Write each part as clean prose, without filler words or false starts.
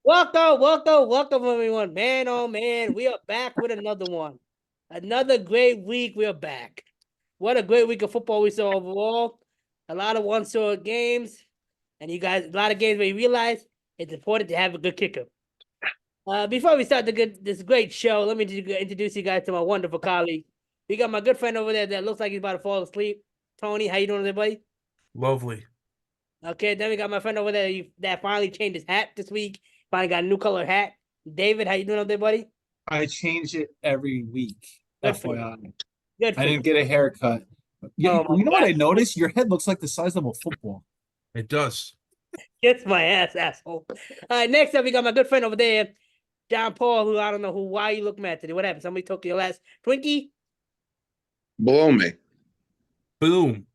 Welcome, everyone. Man, oh man, we are back with another one. Another great week. We are back. What a great week of football we saw overall. A lot of one-score games, and you guys, a lot of games where you realize it's important to have a good kicker. Before we start this great show, let me introduce you guys to my wonderful colleague. We got my good friend over there that looks like he's about to fall asleep. Tony, how you doing, everybody? Lovely. Okay, then we got my friend over there that finally changed his hat this week. Finally got a new color hat. David, how you doing up there, buddy? I change it every week. Good for you. FYI. Good I for you. didn't get a haircut. You Oh my know what God. I noticed? Your head looks like the size of a football. It does. Kiss my ass, asshole. All right, next up, we got my good friend over there, John Paul, who I don't know why you look mad today. What happened? Somebody took your last Twinkie? Blow me. Boom.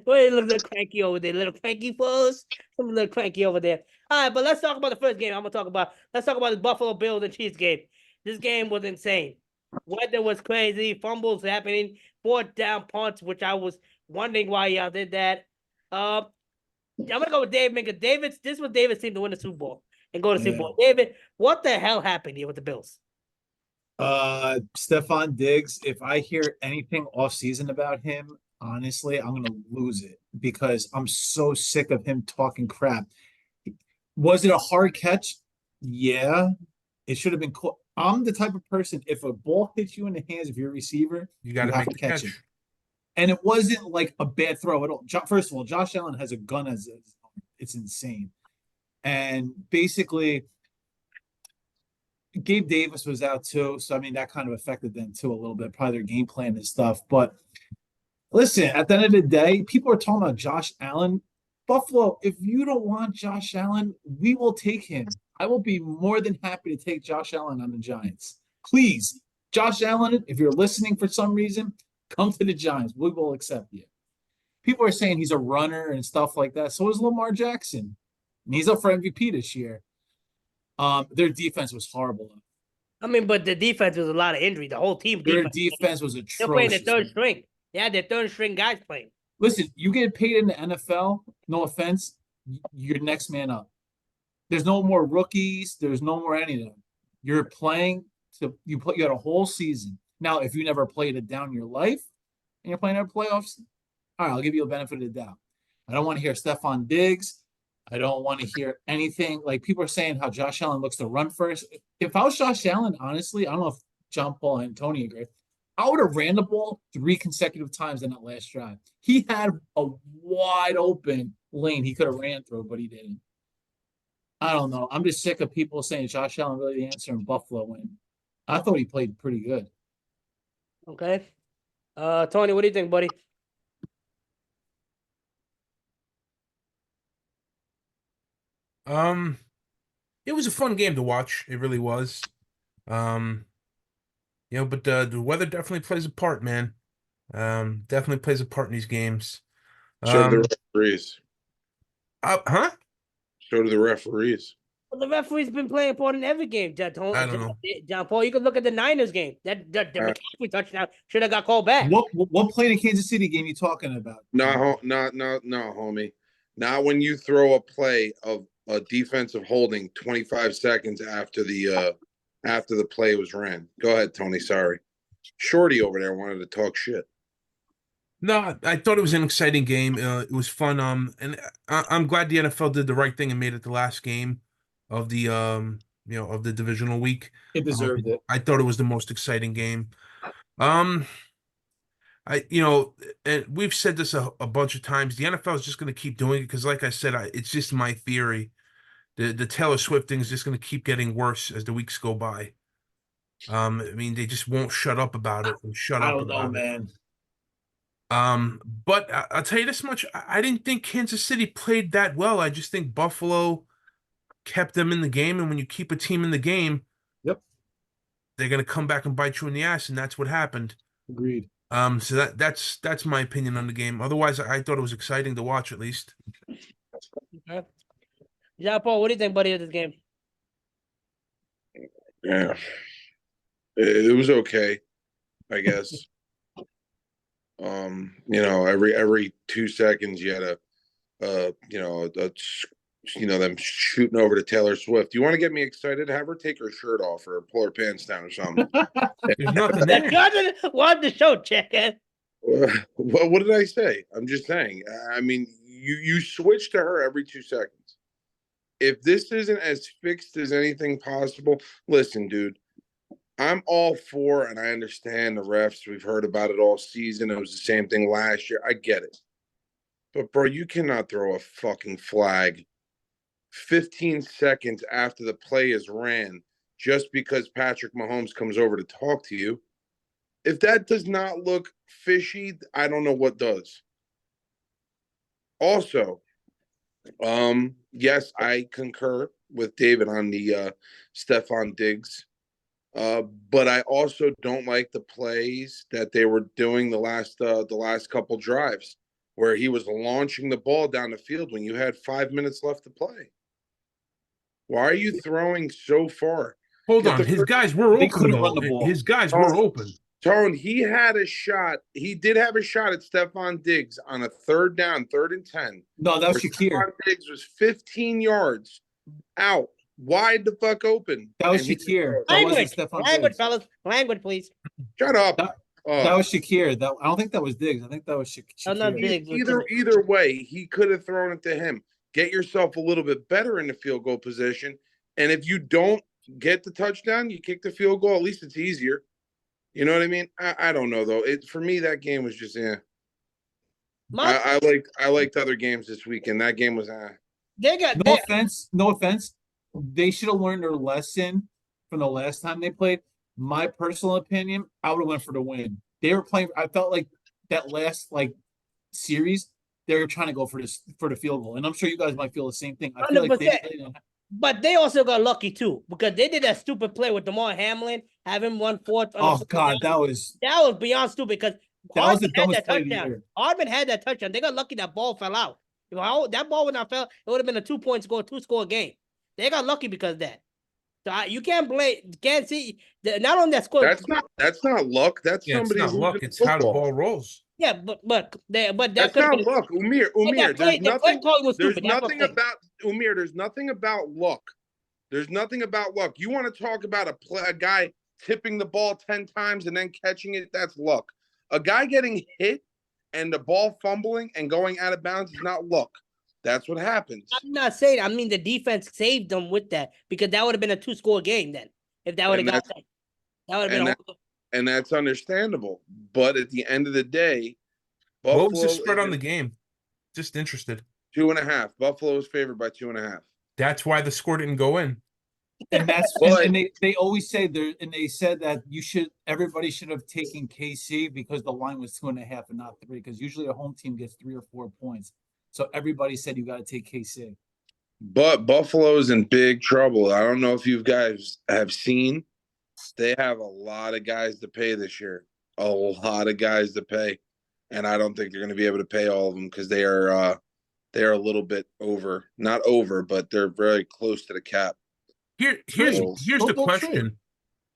Well, you look a little cranky over there, little cranky foes. Some little cranky over there. All right, but let's talk about the first game. Let's talk about the Buffalo Bills and Chiefs game. This game was insane. Weather was crazy, fumbles happening, fourth down punts, which I was wondering why y'all did that. I'm gonna go with David because this was David's team to win the Super Bowl and go to the Super Bowl. David, what the hell happened here with the Bills? Stefan Diggs, if I hear anything off season about him, honestly, I'm gonna lose it because I'm so sick of him talking crap. Was it a hard catch? Yeah, it should have been cool. I'm the type of person, if a ball hits you in the hands of your receiver, You got to have make to the catch catch. it. And it wasn't like a bad throw at all. First of all, Josh Allen has a gun as it's insane. And basically, Gabe Davis was out too. So, I mean, that kind of affected them too a little bit, probably their game plan and stuff. But listen, at the end of the day, people are talking about Josh Allen. Buffalo, if you don't want Josh Allen, we will take him. I will be more than happy to take Josh Allen on the Giants. Please, Josh Allen, if you're listening for some reason, come to the Giants. We will accept you. People are saying he's a runner and stuff like that. So is Lamar Jackson. And he's up for MVP this year. Their defense was horrible. I mean, but the defense was a lot of injury. The whole team Their defense. defense was They're playing the atrocious. third string. Yeah, their third string guys playing. Listen, you get paid in the NFL, no offense, you're next man up. There's no more rookies. There's no more any of them. You're playing you got a whole season. Now, if you never played it down in your life and you're playing our playoffs, all right, I'll give you a benefit of the doubt. I don't want to hear Stefan Diggs. I don't want to hear anything. Like people are saying how Josh Allen looks to run first. If I was Josh Allen, honestly, I don't know if John Paul and Tony agree. I would have ran the ball 3 consecutive times in that last drive. He had a wide open lane he could have ran through, but he didn't. I don't know. I'm just sick of people saying Josh Allen really the answer in Buffalo win. I thought he played pretty good. Okay. Tony, what do you think, buddy? It was a fun game to watch. It really was. Um, but the weather definitely plays a part, man. Definitely plays a part in these games. So do Um, the referees. huh? So do the referees. Well, the referee's been playing a part in every game. I don't know. John Paul, you can look at the Niners game. That the McCaffrey touchdown should have got called back. What play in Kansas City game you talking about? No, homie. Not when you throw a play of a defensive holding 25 seconds after the play was ran. Go ahead, Tony. Sorry. Shorty over there wanted to talk shit. No, I thought it was an exciting game. It was fun. And I'm glad the NFL did the right thing and made it the last game of the of the divisional week. It deserved it. I thought it was the most exciting game. I and we've said this a bunch of times. The NFL is just going to keep doing it because, like I said, it's just my theory. The Taylor Swift thing is just going to keep getting worse as the weeks go by. I mean, they just won't shut up about it and shut I up don't know, about it. man. But I'll tell you this much: I didn't think Kansas City played that well. I just think Buffalo kept them in the game, and when you keep a team in the game, Yep, they're going to come back and bite you in the ass, and that's what happened. agreed. So that's my opinion on the game. Otherwise, I thought it was exciting to watch at least. Okay. John Paul, what do you think, buddy, of this game? Yeah. It was okay, I guess. Every 2 seconds you had a them shooting over to Taylor Swift. You want to get me excited? Have her take her shirt off or pull her pants down or something. There's nothing there. What the show, chicken? What did I say? I'm just saying. I mean, you switch to her every 2 seconds. If this isn't as fixed as anything possible, listen, dude. I'm all for, and I understand the refs. We've heard about it all season. It was the same thing last year. I get it. But, bro, you cannot throw a fucking flag 15 seconds after the play is ran just because Patrick Mahomes comes over to talk to you. If that does not look fishy, I don't know what does. Also, yes, I concur with David on the Stephon Diggs. But I also don't like the plays that they were doing the last couple drives where he was launching the ball down the field when you had 5 minutes left to play. Why are you throwing so far? Hold on. His guys were They open, couldn't though. run the ball. His guys were open. Tone, he had a shot. He did have a shot at Stephon Diggs on a 3rd down, 3rd and 10. No, that was Shakir. Stephon Diggs was 15 yards out, wide the fuck open. That was and Shakir. That wasn't Language, Stephon language, Diggs. fellas, language, please. Shut up. That was Shakir. I don't think that was Diggs. I think that was Shakir. not Diggs. Either way, he could have thrown it to him. Get yourself a little bit better in the field goal position. And if you don't get the touchdown, you kick the field goal. At least it's easier. You know what I mean? I don't know though. For me, that game was just I liked other games this weekend. That game was No offense. They should have learned their lesson from the last time they played. My personal opinion, I would have went for the win. They were playing. I felt like that last series, they were trying to go for the field goal, and I'm sure you guys might feel the same thing. I feel like but they also got lucky too because they did that stupid play with DeMar Hamlin, having 1/4. Oh God, that was beyond stupid because that was the dumbest play of the year. Hardman had that touchdown. They got lucky that ball fell out. If that ball would not fell, it would have been a 2-score game. They got lucky because of that. So you can't see not on that score. That's not luck. That's somebody. It's not luck. It's how the ball rolls. Yeah, but that's not luck. Umir, there's nothing about Umir. There's nothing about luck. There's nothing about luck. You want to talk about a guy tipping the ball 10 times and then catching it? That's luck. A guy getting hit and the ball fumbling and going out of bounds is not luck. That's what happens. I'm not saying. I mean, the defense saved them with that because that would have been a 2-score game then. If that would have got that would have been. And that's understandable. But at the end of the day, Buffalo, what was the spread on the game? Just interested. 2.5. Buffalo is favored by 2.5. That's why the score didn't go in. And that's and they always say they said that everybody should have taken KC because the line was 2.5 and not 3, because usually a home team gets 3 or 4 points. So everybody said you got to take KC. But Buffalo's in big trouble. I don't know if you guys have seen. They have a lot of guys to pay this year. A lot of guys to pay. And I don't think they're going to be able to pay all of them because they are a little bit over. Not over, but they're very close to the cap. Here's the question.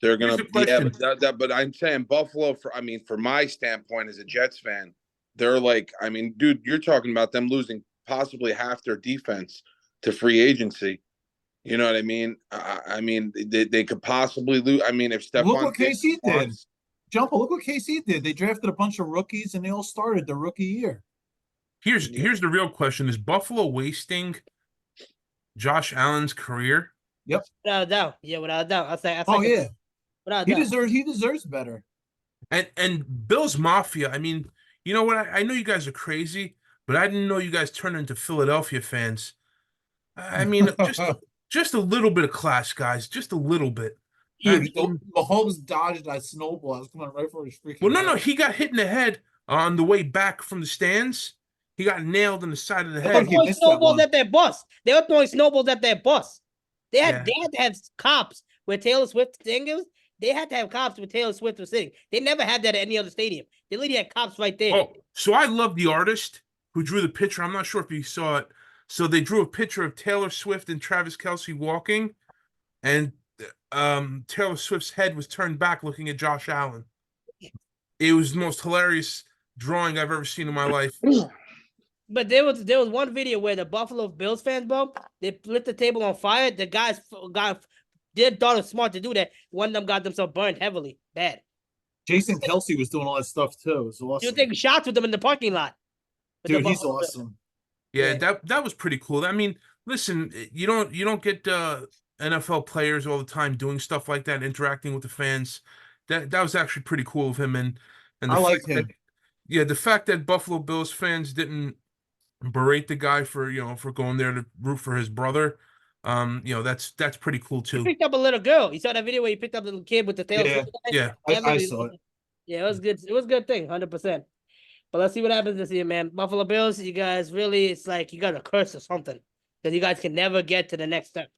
They're going to but I'm saying Buffalo for my standpoint as a Jets fan, they're dude, you're talking about them losing possibly half their defense to free agency. You know what I mean? They could possibly lose. If Stephon look what KC did. Jumbo, look what KC did. They drafted a bunch of rookies and they all started the rookie year. Here's the real question: is Buffalo wasting Josh Allen's career? Yep. Without a doubt. Yeah, without a doubt. Yeah. Without a doubt. He deserves better. And Bill's Mafia. You know what? I know you guys are crazy, but I didn't know you guys turned into Philadelphia fans. Just a little bit of class, guys. Just a little bit. Dude, Mahomes dodged that snowball. I was coming right for his freaking. Well, no, he got hit in the head on the way back from the stands. He got nailed in the side of the head. They were throwing snowballs at their bus. They had to have cops where Taylor Swift singers. They had to have cops where Taylor Swift was sitting. They never had that at any other stadium. They literally had cops right there. Oh, so I love the artist who drew the picture. I'm not sure if you saw it. So they drew a picture of Taylor Swift and Travis Kelce walking, and Taylor Swift's head was turned back looking at Josh Allen. It was the most hilarious drawing I've ever seen in my life. But there was one video where the Buffalo Bills fans, bro, they lit the table on fire. The guys they thought it was smart to do that. One of them got themselves burned heavily, bad. Jason Kelsey was doing all that stuff too. It was You were awesome. taking shots with them in the parking lot. with the Dude, he's Buffalo Bills. awesome. Yeah, Yeah. that was pretty cool. I mean, listen, you don't get NFL players all the time doing stuff like that, interacting with the fans. That was actually pretty cool of him, and the I like fact that, him. yeah, the fact that Buffalo Bills fans didn't berate the guy for for going there to root for his brother, that's pretty cool He too. picked up a little girl. You saw that video where he picked up the little kid with the tail. Yeah, Yeah, I saw it. Yeah, it was good. It was a good thing, 100%. But let's see what happens this year, man. Buffalo Bills, you guys really, it's like you got a curse or something because you guys can never get to the next step.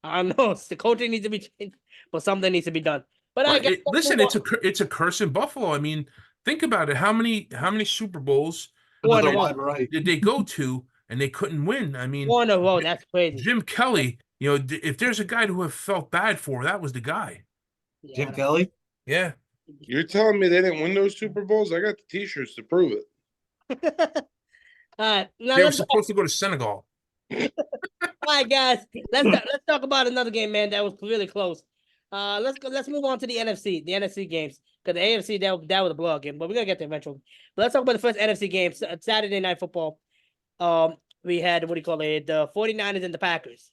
I don't know. The coaching needs to be changed, but something needs to be done. But I guess listen, it's a curse in Buffalo. I mean, think about it. How many Super Bowls One Another in a row. wide right. did they go to and they couldn't win? I mean, 4 in a row. That's crazy. Jim Kelly, if there's a guy who have felt bad for, that was the guy. Yeah, Jim Kelly. Yeah. You're telling me they didn't win those Super Bowls? I got the T-shirts to prove it. All right, now They were let's go. supposed to go to Senegal. All right, guys. Let's talk about another game, man. That was really close. Let's go. Let's move on to the NFC games, because the AFC that was a blowout game, but we're gonna get there eventually. But let's talk about the first NFC game, Saturday Night Football. We had, what do you call it, the 49ers and the Packers.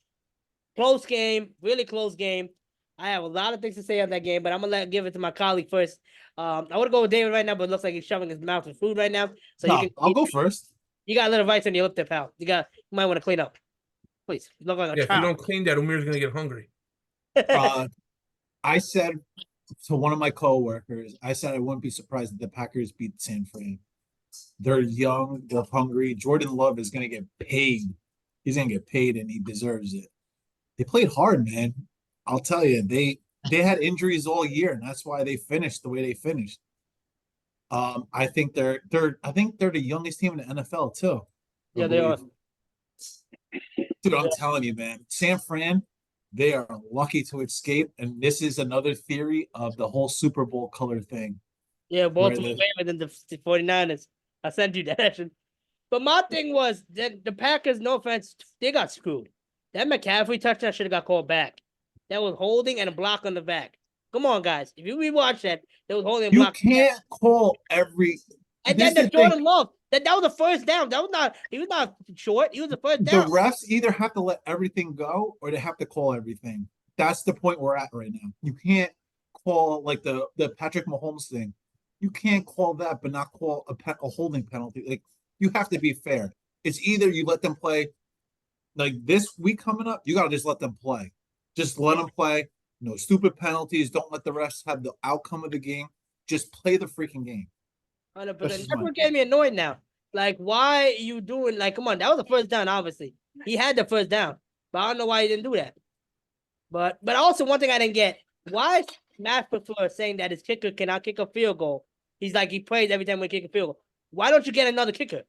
Close game, really close game. I have a lot of things to say on that game, but I'm gonna give it to my colleague first. I want to go with David right now, but it looks like he's shoving his mouth with food right now. So No, I'll go first. You got a little rice on your lip there, pal. You might want to clean up. Please. You look like a Yeah, if you child. don't clean that, Umir's gonna get hungry. I said to one of my coworkers, I said I wouldn't be surprised if the Packers beat San Fran. They're young, they're hungry. Jordan Love is going to get paid. He's going to get paid, and he deserves it. They played hard, man. I'll tell you, they had injuries all year, and that's why they finished the way they finished. I think they're the youngest team in the NFL too. Yeah, they are. Dude, I'm telling you, man. San Fran, they are lucky to escape, and this is another theory of the whole Super Bowl color thing. Yeah, Baltimore better than the 49ers. I sent you that action. But my thing was that the Packers, no offense, they got screwed. That McCaffrey touchdown should have got called back. That was holding and a block on the back. Come on, guys. If you rewatch that, there was holding and You block. can't call every. And then the Jordan Love. That was the first down. He was not short. He was the first The down. refs either have to let everything go or they have to call everything. That's the point we're at right now. You can't call like the Patrick Mahomes thing. You can't call that, but not call a holding penalty. Like, you have to be fair. It's either you let them play. Like this week coming up, you gotta just let them play. Just let them play. No stupid penalties. Don't let the refs have the outcome of the game. Just play the freaking game. 100%. That's That's my what getting me annoyed now. Like, why are you doing, like, come on, that was the first down, obviously. He had the first down, but I don't know why he didn't do that. But also, one thing I didn't get, why is Matt LaFleur saying that his kicker cannot kick a field goal? He's like, he prays every time we kick a field goal. Why don't you get another kicker?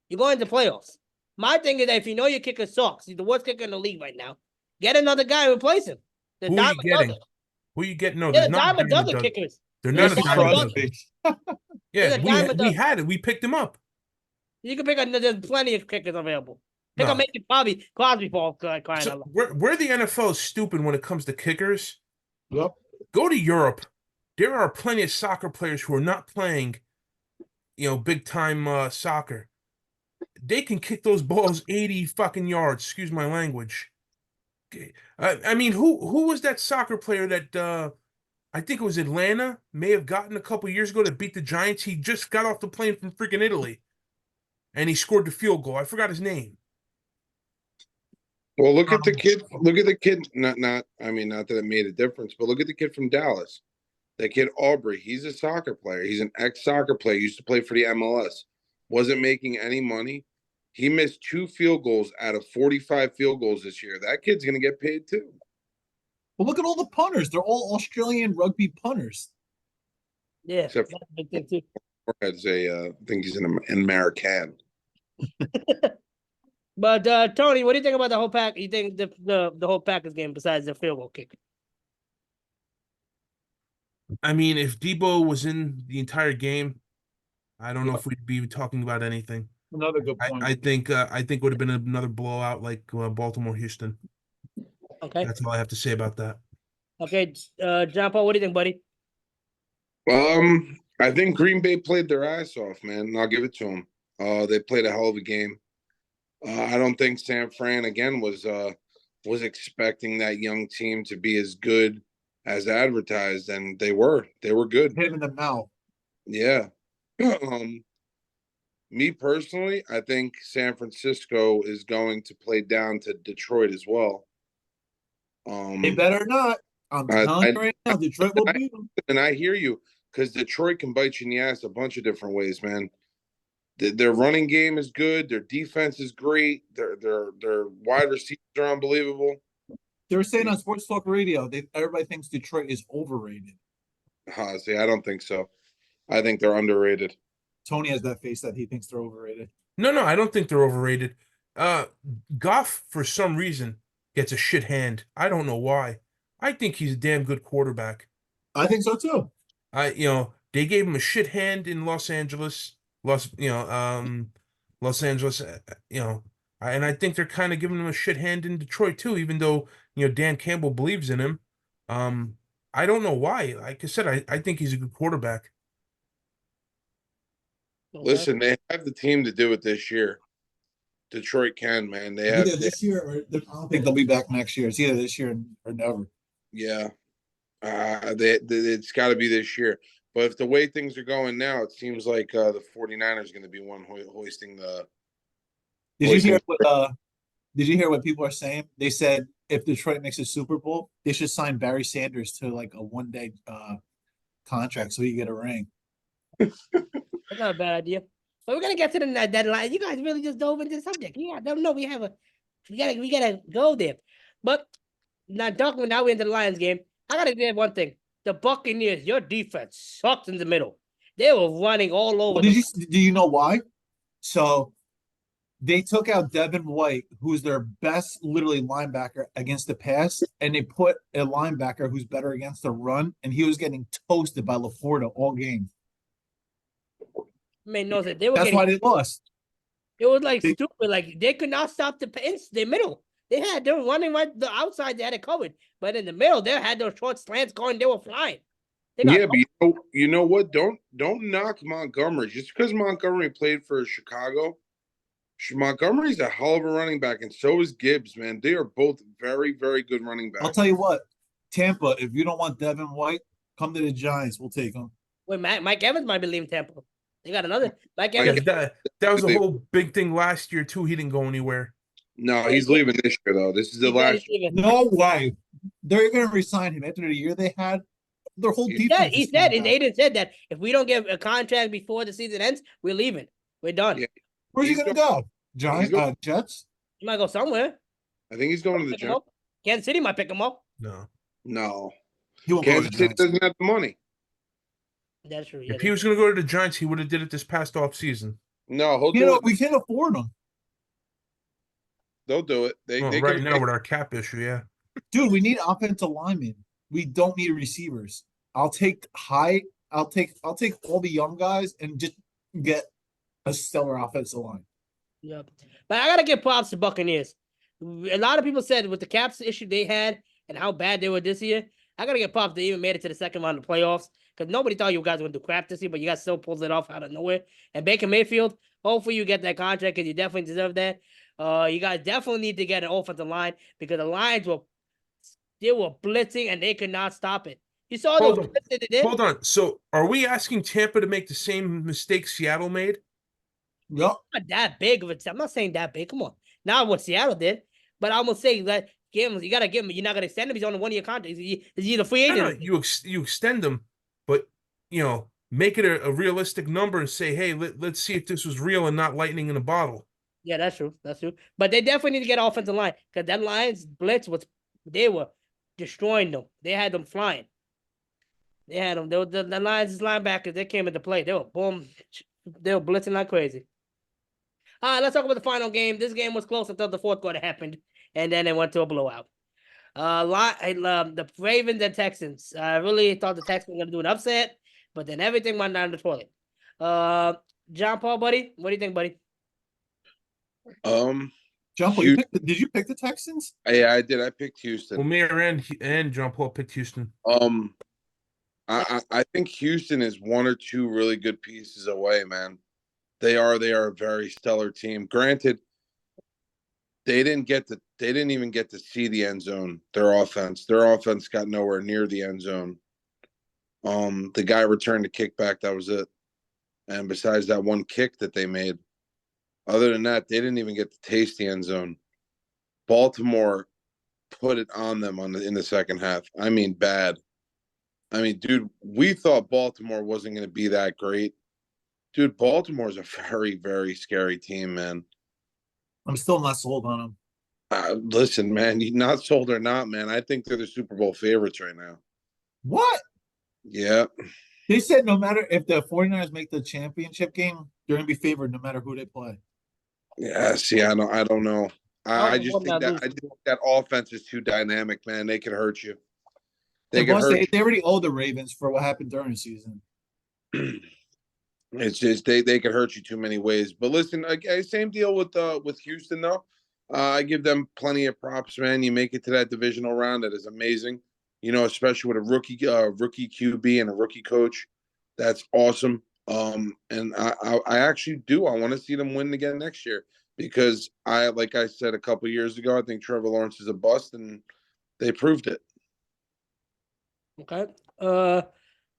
You're going to playoffs. My thing is that if you know your kicker sucks, he's the worst kicker in the league right now, get another guy and replace him. Who are you getting? Who are you getting? No, They're there's a not dime a dozen kickers. They're They're not a a dime a dime a dozen. dozen. Yeah, we had it. We picked him up. You can pick up. There's plenty of kickers available. Pick No. up Mason Crosby for crying out So loud. where the NFL is stupid when it comes to kickers. Yep. Go to Europe. There are plenty of soccer players who are not playing, big time soccer. They can kick those balls 80 fucking yards. Excuse my language. I mean, who was that soccer player that I think it was Atlanta may have gotten a couple years ago to beat the Giants? He just got off the plane from freaking Italy, and he scored the field goal. I forgot his name. Well, look at the kid. Look at the kid. I mean, not that it made a difference, but look at the kid from Dallas. That kid Aubrey. He's a soccer player. He's an ex-soccer player. Used to play for the MLS. Wasn't making any money. He missed 2 field goals out of 45 field goals this year. That kid's gonna get paid too. Well, look at all the punters. They're all Australian rugby punters. Yeah, Except that's a big thing too. As I think he's an American. But Tony, what do you think about the whole pack? You think the whole Packers game besides the field goal kick? I mean, if Debo was in the entire game, I don't know if we'd be talking about anything. Another good point. I think would have been another blowout like Baltimore Houston. Okay. That's all I have to say about that. Okay. John Paul, what do you think, buddy? I think Green Bay played their ass off, man. And I'll give it to them. They played a hell of a game. I don't think San Fran again was expecting that young team to be as good as advertised, and they were. They were good. Hit him in the mouth. Yeah. Me personally, I think San Francisco is going to play down to Detroit as well. They better not. I'm telling you right now, Detroit will beat them. And I hear you, because Detroit can bite you in the ass a bunch of different ways, man. Their running game is good. Their defense is great. Their wide receivers are unbelievable. They were saying on Sports Talk Radio, everybody thinks Detroit is overrated. See, I don't think so. I think they're underrated. Tony has that face that he thinks they're overrated. No, I don't think they're overrated. Goff, for some reason, gets a shit hand. I don't know why. I think he's a damn good quarterback. I think so too. They gave him a shit hand in Los Angeles. And I think they're kind of giving him a shit hand in Detroit too, even though, Dan Campbell believes in him. I don't know why. Like I said, I think he's a good quarterback. Okay. Listen, they have the team to do it this year. Detroit can, man. They have Either this year or I don't think they'll be back next year. It's either this year or never. Yeah. It's got to be this year. But if the way things are going now, it seems like the 49ers are going to be one hoisting the. Did you hear what people are saying? They said if Detroit makes a Super Bowl, they should sign Barry Sanders to like a one-day contract so he can get a ring. That's not a bad idea. But we're gonna get to the deadline. You guys really just dove into the subject. Yeah, I don't know. We gotta go there. But now we're into the Lions game. I gotta say one thing. The Buccaneers, your defense sucked in the middle. They were running all over. Well, do you know why? So they took out Devin White, who's their best literally linebacker against the pass, and they put a linebacker who's better against the run, and he was getting toasted by LaForda all game. Made no sense. That's why they lost. It was like stupid. Like they could not stop the middle. They were running right the outside. They had it covered, but in the middle, they had those short slants going. They were flying. Yeah, but you know what? Don't knock Montgomery just because Montgomery played for Chicago. Montgomery's a hell of a running back, and so is Gibbs. Man, they are both very, very good running backs. I'll tell you what, Tampa. If you don't want Devin White, come to the Giants. We'll take him. Wait, Mike Evans might be leaving Tampa. They got another Mike Evans. That was a whole big thing last year too. He didn't go anywhere. No, he's leaving this year though. This is the last year. No way. They're going to resign him after the year they had. Their whole defense. He said, Aiden said that if we don't get a contract before the season ends, we're leaving. We're done. Yeah. Where's he going to go? Giants, Jets? He might go somewhere. I think he's going to the Giants. Kansas City might pick him up. No. He won't Kansas City doesn't have the money. That's true. If he was going to go to the Giants, he would have did it this past off season. No, we can't afford him. They'll do it. They right now with our cap issue, yeah. Dude, we need offensive linemen. We don't need receivers. I'll take all the young guys and just get a stellar offensive line. Yep. But I gotta give props to Buccaneers. A lot of people said with the caps issue they had and how bad they were this year, I gotta give props they even made it to the second round of the playoffs. Because nobody thought you guys would do crap this year, but you guys still pulled it off out of nowhere. And Baker Mayfield, hopefully you get that contract because you definitely deserve that. You guys definitely need to get an offensive line because the Lions were blitzing and they could not stop it. You saw those blitzes they did. Hold on. So are we asking Tampa to make the same mistake Seattle made? Yep. Not that big of a. I'm not saying that big. Come on, not what Seattle did, but I'm gonna say that you gotta give him. You're not gonna extend him. He's on a 1-year contract. He's a free agent. No, you extend him, but make it a realistic number and say, hey, let's see if this was real and not lightning in a bottle. Yeah, that's true. That's true. But they definitely need to get offensive line because that Lions blitz they were destroying them. They had them flying. They had them. The Lions linebackers. They came into play. They were boom. They were blitzing like crazy. All right, let's talk about the final game. This game was close until the fourth quarter happened, and then it went to a blowout. The Ravens and Texans. I really thought the Texans were going to do an upset, but then everything went down the toilet. John Paul, buddy, what do you think, buddy? Jumbo, did you pick the Texans? Yeah, I did. I picked Well, Houston. Mayor and John Paul picked Houston. I think Houston is one or two really good pieces away, man. They are a very stellar team. Granted, they didn't even get to see the end zone. Their offense got nowhere near the end zone. The guy returned a kickback, that was it. And besides that one kick that they made, other than that, they didn't even get to taste the end zone. Baltimore put it on them in the second half. I mean, bad. I mean, dude, we thought Baltimore wasn't going to be that great. Dude, Baltimore's a very, very scary team, man. I'm still not sold on them. Listen, man, you not sold or not, man. I think they're the Super Bowl favorites right now. What? Yeah. They said no matter if the 49ers make the championship game, they're going to be favored no matter who they play. Yeah, see, I don't know. I just think lose. that offense is too dynamic, man. They could hurt you. They already owe the Ravens for what happened during the season. It's just they could hurt you too many ways. But listen, same deal with Houston though. I give them plenty of props, man. You make it to that divisional round, that is amazing. You know, especially with a rookie QB and a rookie coach, that's awesome. And I actually do. I want to see them win again next year because like I said a couple years ago, I think Trevor Lawrence is a bust, and they proved it. Okay.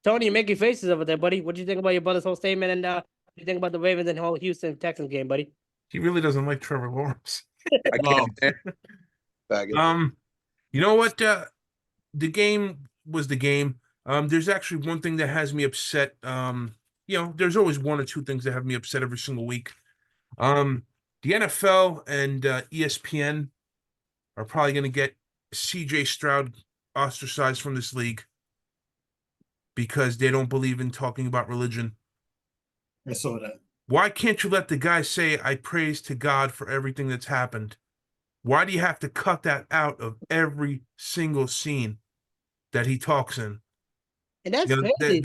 Tony, you're making faces over there, buddy. What do you think about your brother's whole statement? And what do you think about the Ravens and whole Houston Texans game, buddy? He really doesn't like Trevor Lawrence. I can't stand it. You know what? The game was the game. There's actually one thing that has me upset. You know, there's always one or two things that have me upset every single week. The NFL and ESPN are probably going to get CJ Stroud ostracized from this league because they don't believe in talking about religion. I saw that. Why can't you let the guy say, I praise to God for everything that's happened? Why do you have to cut that out of every single scene that he talks in? And that's crazy.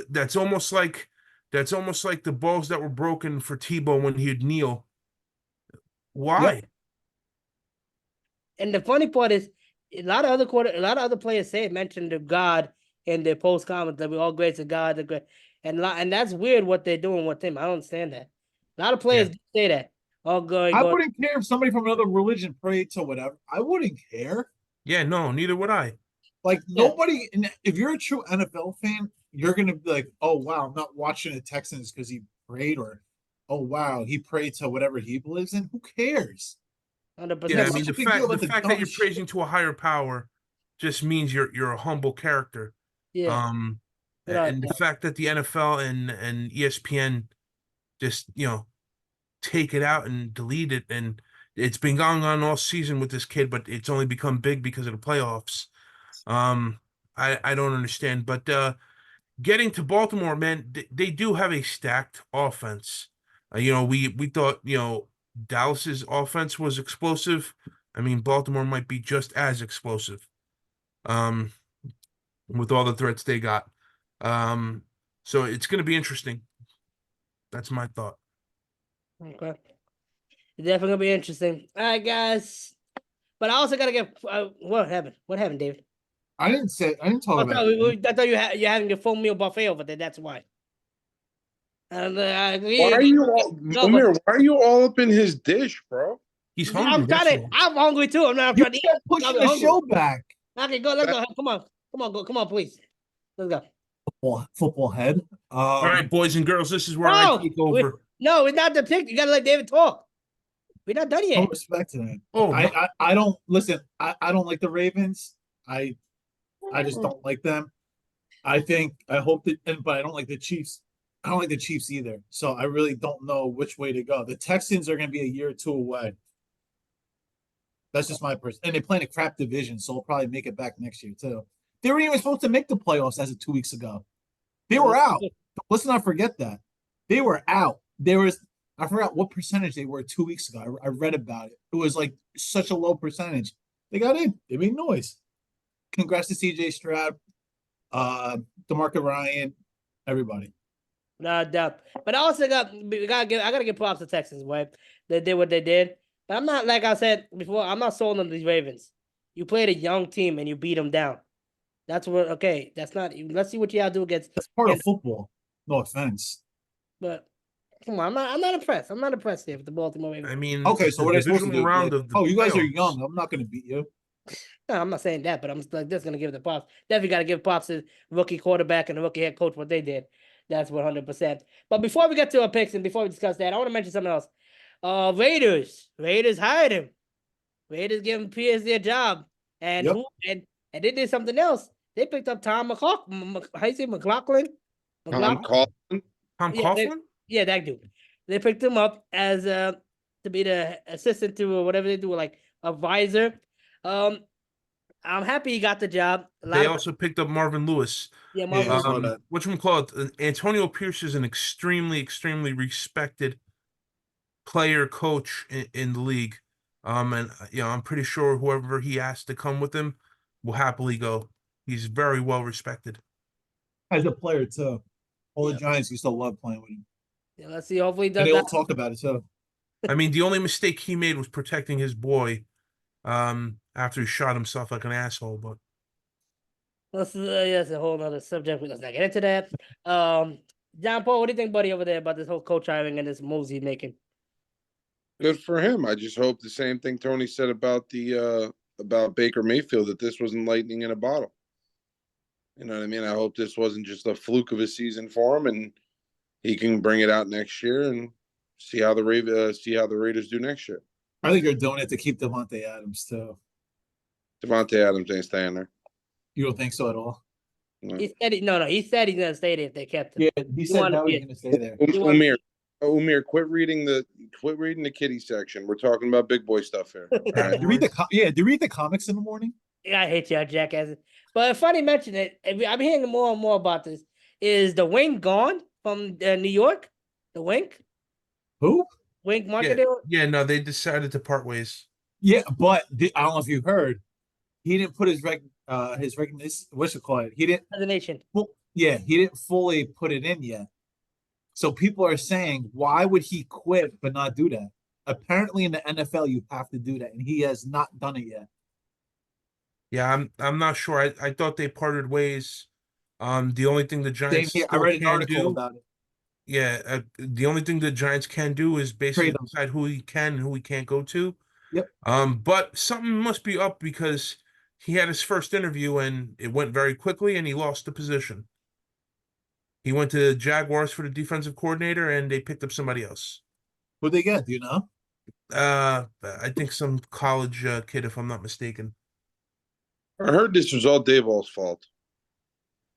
That's almost like the balls that were broken for Tebow when he'd kneel. Why? Yep. And the funny part is, a lot of other players mention the God in their post comments that we all grace to God, and that's weird what they're doing with him. I don't understand that. A lot of players say that. I wouldn't care if somebody from another religion prayed to whatever. I wouldn't care. Yeah, no, neither would I. Like nobody, if you're a true NFL fan, you're gonna be like, "Oh wow, I'm not watching the Texans because he prayed," or "Oh wow, he prayed to whatever he believes in." Who cares? 100%. Yeah, I mean the fact that you're praising to a higher power just means you're a humble character. Yeah. And the fact that the NFL and ESPN just take it out and delete it, and it's been going on all season with this kid, but it's only become big because of the playoffs. I don't understand, but getting to Baltimore, man, they do have a stacked offense. We thought Dallas's offense was explosive. I mean, Baltimore might be just as explosive. With all the threats they got. So it's going to be interesting. That's my thought. Okay. It's definitely going to be interesting. All right, guys. But I also got to get what happened? What happened, David? I didn't talk about it. I thought you're having your full meal buffet over there. That's why. And why are you all up in his dish, bro? He's hungry. I'm hungry too. I'm not trying to eat. Pushing the show back. Okay, go. Let's go. Come on, please. Let's go. Football head. All right, boys and girls, this is where I take over. No, it's not the pick. You gotta let David talk. We're not done yet. No respect to that. Oh, I don't listen. I don't like the Ravens. I just don't like them. I hope that, but I don't like the Chiefs. I don't like the Chiefs either. So I really don't know which way to go. The Texans are going to be a year or two away. That's just my person. And they play in a crap division, so they'll probably make it back next year too. They weren't even supposed to make the playoffs as of 2 weeks ago. They were out. Let's not forget that. They were out. I forgot what percentage they were 2 weeks ago. I read about it. It was like such a low percentage. They got in. They made noise. Congrats to CJ Stroud, DeMarco Ryan, everybody. No doubt. But I also I gotta give props to Texans, right? They did what they did. But I'm not, like I said before, I'm not sold on these Ravens. You played a young team and you beat them down. That's what okay. That's not. Let's see what you all do against. That's part of football. No offense. But come on, I'm not impressed. I'm not impressed here with the Baltimore Ravens. I mean, Okay, it's so the what are they supposed to divisional do? round Like, of the oh, you guys are playoffs. young. I'm not going to beat you. No, I'm not saying that, but I'm like just gonna give the props. Definitely got to give props to rookie quarterback and the rookie head coach what they did. That's 100%. But before we get to our picks and before we discuss that, I want to mention something else. Raiders hired him. Raiders gave him Pierce their job, and Yep. and they did something else. They picked up Tom McLaughlin. How you say McLaughlin? Tom Coughlin. Tom Yeah, Coughlin? yeah, that dude. They picked him up as to be the assistant to or whatever they do, like advisor. I'm happy he got the job. They also picked up Marvin Lewis. Yeah, Yeah, I Marvel. saw that. Whatchamacallit, Antonio Pierce is an extremely, extremely respected player coach in the league. And I'm pretty sure whoever he asked to come with him will happily go. He's very well respected. As a player, too. All Yeah. the Giants used to love playing with him. Yeah, let's see. Hopefully, he does And they all that. talked about it, too. I mean, the only mistake he made was protecting his boy after he shot himself like an asshole. But That's a whole other subject. Let's not get into that. John Paul, what do you think, buddy, over there about this whole coach hiring and this moves he's making? Good for him. I just hope the same thing Tony said about the about Baker Mayfield, that this wasn't lightning in a bottle. You know what I mean? I hope this wasn't just a fluke of a season for him, and he can bring it out next year and see how the Raiders do next year. I think you're doing it to keep Devontae Adams, too. Devontae Adams ain't staying there. You don't think so at all? No. He said he said he's gonna stay there if they kept him. Yeah, he said wanted- now he's yeah. going to stay there. Umir, quit reading the kitty section. We're talking about big boy stuff here. All right. Do you read do you read the comics in the morning? I hate y'all jackasses. But funny mention it. I'm hearing more and more about this. Is the Wink gone from New York? The Wink? Who? Wink Marketing? yeah, no, they decided to part ways. Yeah, but I don't know if you heard, he didn't put his recognition. What's it called? He didn't. Resignation. Well, yeah, he didn't fully put it in yet. So people are saying, why would he quit but not do that? Apparently, in the NFL, you have to do that, and he has not done it yet. Yeah, I'm not sure. I thought they parted ways. The only thing the Same Giants here. I still read an can article do, about it. yeah, the only thing the Giants can do is basically Trade him. decide who he can and who he can't go to. Yep. But something must be up because he had his first interview and it went very quickly and he lost the position. He went to the Jaguars for the defensive coordinator and they picked up somebody else. Who'd they get? Do you know? I think some college kid, if I'm not mistaken. I heard this was all Dayball's fault.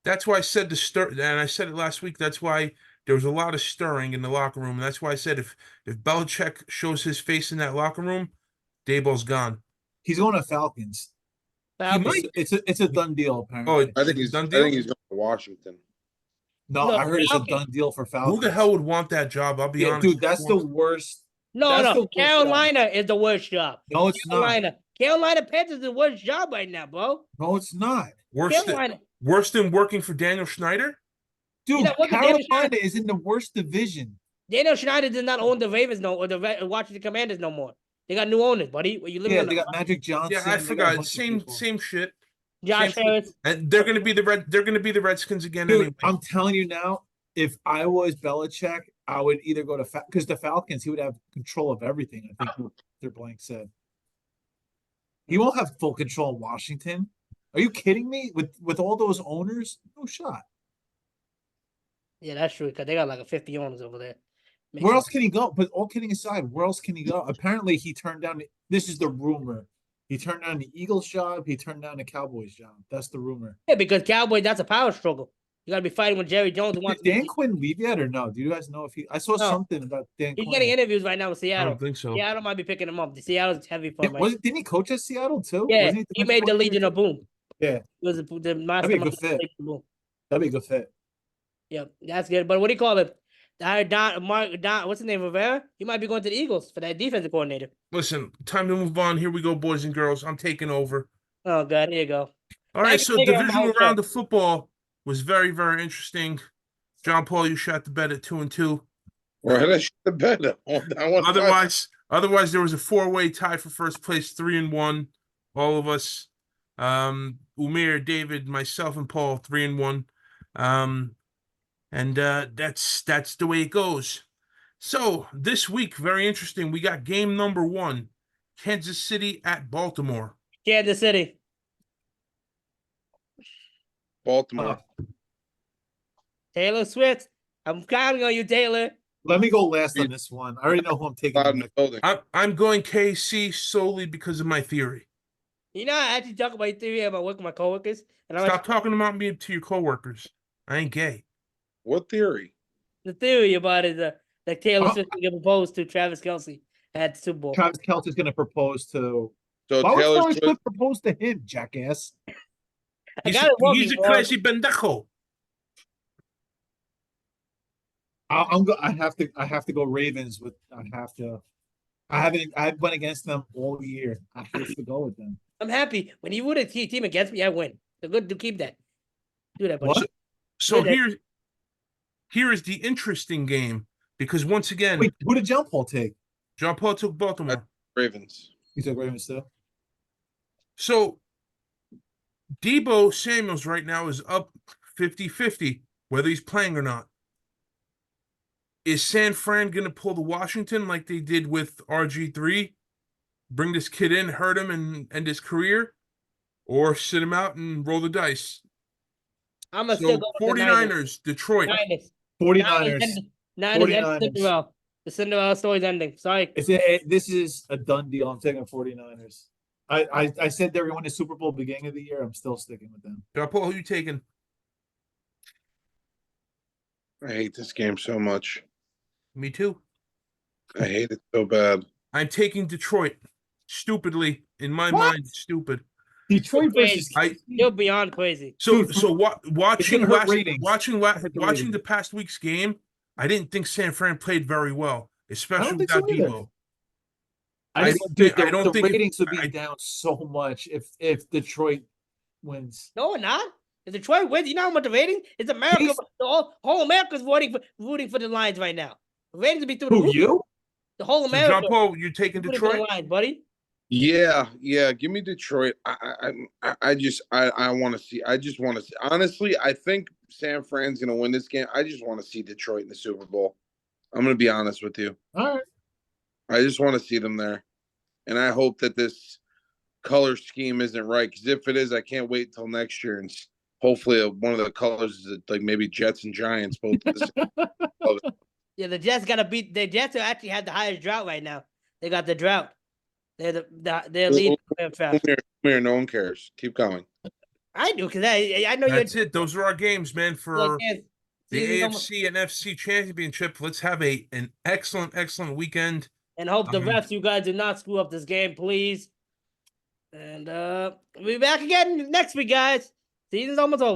That's why I said and I said it last week. That's why there was a lot of stirring in the locker room. And that's why I said if Belichick shows his face in that locker room, Dayball's gone. He's going to Falcons. It's a done deal, apparently. Oh, I think he's going to Washington. No, I heard it's a done deal for Falcons. Who the hell would want that job? I'll be honest. Dude, that's the worst. No. Carolina is the worst job. No, it's not. Carolina Panthers is the worst job right now, bro. No, it's not. Worse than working for Daniel Schneider? Dude, Carolina is in the worst division. Daniel Schneider does not own the Ravens or the Washington Commanders no more. They got new owners, buddy. Where you living? Yeah, they got Magic Johnson. Yeah, I forgot. Same shit. Josh Harris. And they're gonna be the Redskins again. Dude, anyway. I'm telling you now, if I was Belichick, I would either go to because the Falcons, he would have control of everything. I think their blank said. He won't have full control of Washington. Are you kidding me? With all those owners, no shot. Yeah, that's true. Because they got like 50 owners over there. Where else can he go? But all kidding aside, where else can he go? Apparently, he turned down. This is the rumor. He turned down the Eagles job. He turned down the Cowboys job. That's the rumor. Yeah, because Cowboys, that's a power struggle. You got to be fighting with Jerry Jones. Did Dan Quinn leave yet or no? Do you guys know if he? I saw something about Dan Quinn. He's getting interviews right now with Seattle. I don't think so. Seattle might be picking him up. The Seattle's heavy for him. Didn't he coach at Seattle too? Yeah, he made the Legion of Boom. Yeah, it was the master. That'd be a good fit. That'd be a good fit. Yeah, that's good. But what do you call it? Don, what's his name, Rivera? He might be going to the Eagles for that defensive coordinator. Listen, time to move on. Here we go, boys and girls. I'm taking over. Oh, God, here you go. All right, so divisional round of football was very, very interesting. John Paul, you shot the bet at 2-2. Why did I shut the bed? I want Otherwise, there was a 4-way tie for first place, 3-1. All of us, Umir, David, myself, and Paul, 3-1. And that's the way it goes. So this week, very interesting. We got game number 1, Kansas City at Baltimore. Kansas City. Baltimore. Taylor Swift. I'm counting on you, Taylor. Let me go last on this one. I already know who I'm taking. Loud in the building. I'm going KC solely because of my theory. You know, I actually talk about your theory about working with my coworkers. And Stop talking about me to your coworkers. I ain't gay. What theory? the theory about it that Taylor Swift will propose to Travis Kelce at the Super Bowl. Travis Kelce's going to propose to. So Why would Taylor Taylor Swift. Swift propose to him, jackass? I got it working He's a for him. crazy pendejo. I have to go Ravens with. I've went against them all year. I have to go with them. I'm happy. When you root a team against me, I win. So good to keep that. Do that, buddy. What? So Good. here is the interesting game, because once again, Wait, who did John Paul take? John Paul took Baltimore. Ravens. He took Ravens too. So Debo Samuels right now is up 50-50, whether he's playing or not. Is San Fran going to pull the Washington like they did with RG3? Bring this kid in, hurt him, and end his career? Or sit him out and roll the dice? I'm going to So still go with the 49ers, Detroit. Niners. 49ers. Niners and 49ers. Cinderella. The Cinderella story's ending. Sorry. This is a done deal. I'm taking 49ers. I said they were going to Super Bowl beginning of the year. I'm still sticking with them. John Paul, who you taking? I hate this game so much. Me too. I hate it so bad. I'm taking Detroit. Stupidly, in my What? mind, stupid. Detroit versus You're beyond crazy. So Dude, watching hurt ratings. watching ratings. the past week's game, I didn't think San Fran played very well, especially think so without either. Debo. I don't think think- I don't the think it- ratings would be I- down so much if Detroit wins. No, not. If Detroit wins, you know how much the rating? It's America. He's- The whole America's rooting for the Lions right now. The ratings will be through the Who, roof. you? The whole So America. John Paul, you taking rooting for the Detroit? Lions, buddy. Yeah, give me Detroit. I want to see. I just want to see. Honestly, I think San Fran's gonna win this game. I just want to see Detroit in the Super Bowl. I'm gonna be honest with you. All right. I just want to see them there, and I hope that this color scheme isn't right. Because if it is, I can't wait till next year, and hopefully one of the colors is like maybe Jets and Giants both. Yeah, the Jets got to beat. The Jets actually have the highest drought right now. They got the drought. They're leading the playoff drought. No one cares. Keep going. I do because I know That's it. Those are our games, man, for you're. the Season's almost- AFC and FC championship. Let's have an excellent weekend. And hope the refs, you guys, do not screw up this game, please. And we'll be back again next week, guys. Season's almost over.